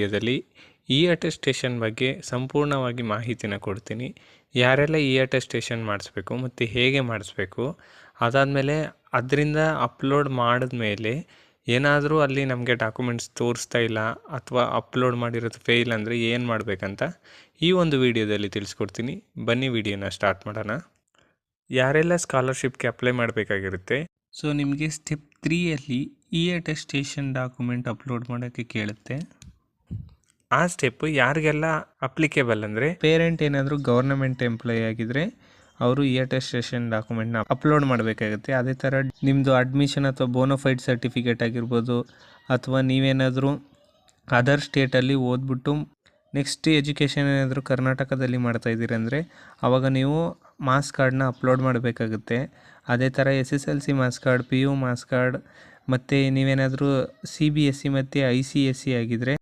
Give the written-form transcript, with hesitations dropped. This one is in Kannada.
ವಿಡಿಯೋದಲ್ಲಿ ಅಟೆಸ್ಟೇಷನ್ ಬಗ್ಗೆ ಸಂಪೂರ್ಣವಾಗಿ ಮಾಹಿತಿನ ಕೊಡ್ತೀನಿ. ಯಾರೆಲ್ಲ ಅಟೆಸ್ಟೇಷನ್ ಮಾಡಿಸ್ಬೇಕು ಮತ್ತು ಹೇಗೆ ಮಾಡಿಸ್ಬೇಕು, ಅದಾದಮೇಲೆ ಅದರಿಂದ ಅಪ್ಲೋಡ್ ಮಾಡಿದ್ಮೇಲೆ ಏನಾದರೂ ಅಲ್ಲಿ ನಮಗೆ ಡಾಕ್ಯುಮೆಂಟ್ಸ್ ತೋರಿಸ್ತಾ ಇಲ್ಲ ಅಥವಾ ಅಪ್ಲೋಡ್ ಮಾಡಿರೋದು ಫೇಲ್ ಅಂದರೆ ಏನು ಮಾಡಬೇಕಂತ ಈ ಒಂದು ವಿಡಿಯೋದಲ್ಲಿ ತಿಳಿಸ್ಕೊಡ್ತೀನಿ. ಬನ್ನಿ ವಿಡಿಯೋನ ಸ್ಟಾರ್ಟ್ ಮಾಡೋಣ. ಯಾರೆಲ್ಲ ಸ್ಕಾಲರ್ಶಿಪ್ಗೆ ಅಪ್ಲೈ ಮಾಡಬೇಕಾಗಿರುತ್ತೆ, ಸೊ ನಿಮಗೆ ಸ್ಟೆಪ್ 3ಯಲ್ಲಿ ಅಟೆಸ್ಟೇಷನ್ ಡಾಕ್ಯುಮೆಂಟ್ ಅಪ್ಲೋಡ್ ಮಾಡೋಕ್ಕೆ ಕೇಳುತ್ತೆ. ಆ ಸ್ಟೆಪ್ ಯಾರಿಗೆಲ್ಲ ಅಪ್ಲಿಕೇಬಲ್ ಅಂದರೆ, ಪೇರೆಂಟ್ ಏನಾದರೂ ಗೌರ್ನಮೆಂಟ್ ಎಂಪ್ಲಾಯಿ ಆಗಿದ್ದರೆ ಅವರು ಅಟೆಸ್ಟೇಷನ್ ಡಾಕ್ಯುಮೆಂಟ್ನ ಅಪ್ಲೋಡ್ ಮಾಡಬೇಕಾಗುತ್ತೆ. ಅದೇ ಥರ ನಿಮ್ಮದು ಅಡ್ಮಿಷನ್ ಅಥವಾ ಬೋನೋಫೈಡ್ ಸರ್ಟಿಫಿಕೇಟ್ ಆಗಿರ್ಬೋದು, ಅಥವಾ ನೀವೇನಾದರೂ ಅದರ್ ಸ್ಟೇಟಲ್ಲಿ ಓದ್ಬಿಟ್ಟು ನೆಕ್ಸ್ಟ್ ಎಜುಕೇಷನ್ ಏನಾದರೂ ಕರ್ನಾಟಕದಲ್ಲಿ ಮಾಡ್ತಾಯಿದ್ದೀರಿ ಅಂದರೆ ಆವಾಗ ನೀವು ಮಾಸ್ ಕಾರ್ಡ್ನ ಅಪ್ಲೋಡ್ ಮಾಡಬೇಕಾಗುತ್ತೆ. ಅದೇ ಥರ SSLC marks card, PU marks card, ಮತ್ತು ನೀವೇನಾದರೂ CBSE ಮತ್ತು ICSE ಆಗಿದ್ದರೆ